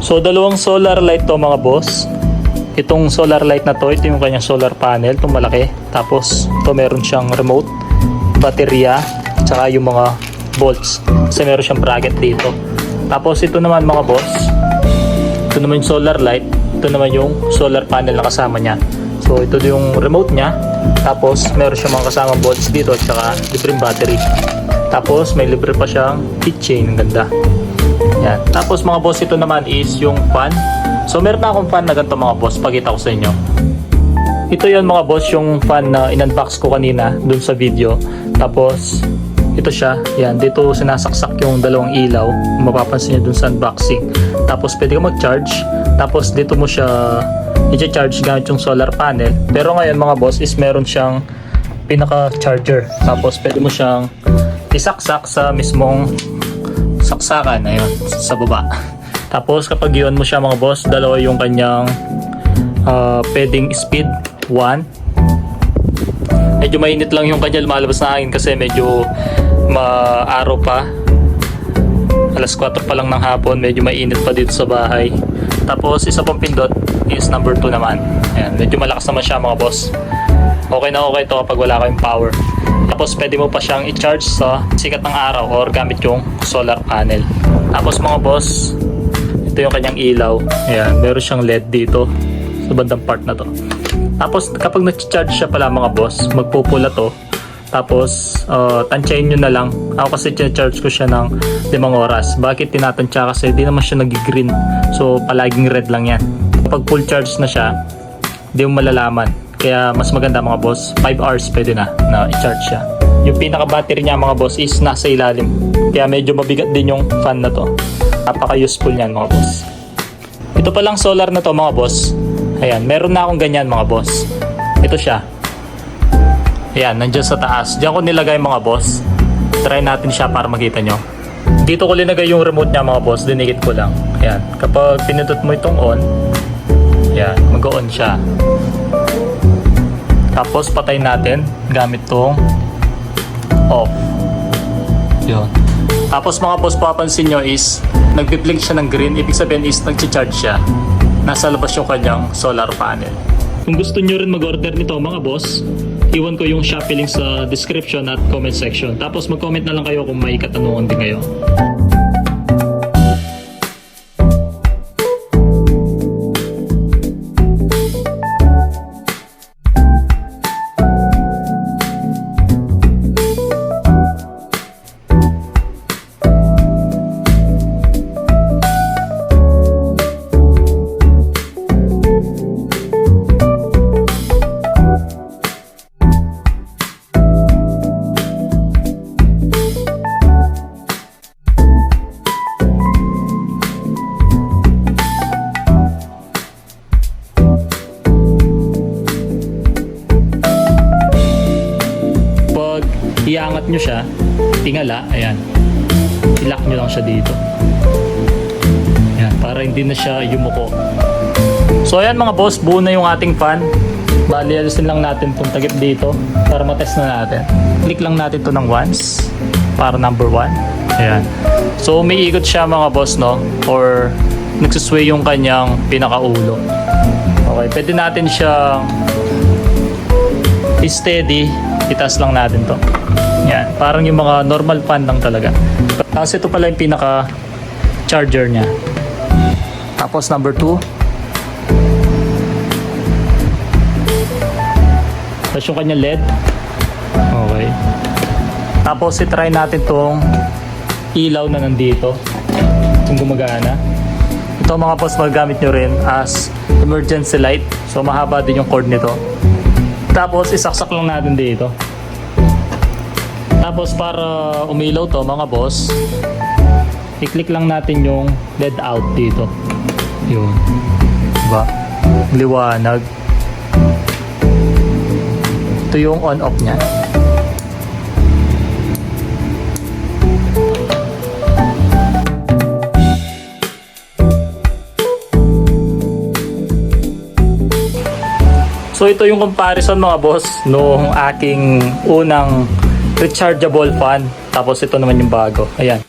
So dalawang solar light to mga boss. Itong solar light na to, ito yung kanyang solar panel, itong malaki. Tapos ito meron siyang remote, baterya, tsaka yung mga bolts. Kasi meron siyang bracket dito. Tapos ito naman mga boss, ito naman yung solar light, ito naman yung solar panel na kasama niya. So ito yung remote niya. Tapos meron siyang mga kasamang bolts dito at saka libreng battery. Tapos may libre pa siyang keychain, ang ganda. Yan. Tapos mga boss, ito naman is yung fan. So meron na akong fan na ganito mga boss, pakita ko sa inyo. Ito yon mga boss, yung fan na in-unbox ko kanina dun sa video. Tapos ito siya, yan, dito sinasaksak yung dalawang ilaw, mapapansin nyo dun sa unboxing. Tapos pwede ka mag-charge. Tapos dito mo siya i-charge gamit yung solar panel. Pero ngayon mga boss is meron siyang pinaka-charger. Tapos pwede mo siyang isaksak sa mismong saksakan, ayun, sa baba. Tapos kapag iwan mo siya mga boss, dalawa yung kanyang pwedeng speed, 1. Medyo mainit lang yung kanya lumalabas na hangin kasi medyo maaraw pa. Alas 4 pa lang ng hapon, medyo mainit pa dito sa bahay. Tapos isa pang pindot is number 2 naman. Ayan, medyo malakas naman siya mga boss. Okay na okay ito kapag wala kayong power. Tapos pwede mo pa siyang i-charge sa sikat ng araw or gamit yung solar panel. Tapos mga boss, ito yung kanyang ilaw. Ayan, meron siyang LED dito sa bandang part na to. Tapos kapag nag-charge siya pala mga boss, magpupula to. Tapos tansyahin nyo na lang. Ako kasi charge ko siya ng 5 oras. Bakit tinatansya? Kasi di naman siya nag-green. So palaging red lang yan. Kapag full charge na siya, di mo malalaman. Kaya mas maganda mga boss, 5 hours pwede na i-charge siya. Yung pinaka battery niya mga boss is nasa ilalim. Kaya medyo mabigat din yung fan na to. Napaka useful niyan mga boss. Ito palang solar na to mga boss. Ayan, meron na akong ganyan mga boss. Ito siya. Ayan, nandiyan sa taas. Diyan ko nilagay mga boss. Try natin siya para makita nyo. Dito ko linagay yung remote niya mga boss. Dinikit ko lang. Ayan, kapag pinindot mo itong on, ayan, mag-on siya. Tapos patay natin gamit tong off. Yun. Tapos mga boss, papansin nyo is nagbi-blink siya ng green. Ibig sabihin is nag-charge siya. Nasa labas yung kanyang solar panel. Kung gusto nyo rin mag-order nito mga boss, iwan ko yung Shopee link sa description at comment section. Tapos mag-comment na lang kayo kung may katanungan din kayo. Iangat nyo siya, tingala, ayan, ilock nyo lang siya dito, ayan, para hindi na siya yumuko. So ayan mga boss, buo na yung ating fan. Bali, alisin lang natin itong takip dito para matest na natin. Click lang natin to ng once para number 1. Ayan. So, umiikot siya mga boss, no? Or nagsusway yung kanyang pinakaulo. Okay, pwede natin siyang steady. Itaas lang natin to. Yan, parang yung mga normal fan lang talaga. Tapos ito pala yung pinaka charger niya. Tapos number 2. Tapos yung kanya LED. Okay. Tapos itry natin tong ilaw na nandito. Kung gumagana. Ito mga boss, magagamit nyo rin as emergency light. So mahaba din yung cord nito. Tapos isaksak lang natin dito. Tapos para umilaw to mga boss, i-click lang natin yung LED out dito. Yun. Diba? Liwanag. Ito yung on-off niya. So ito yung comparison mga boss nung aking unang rechargeable fan. Tapos ito naman yung bago. Ayan.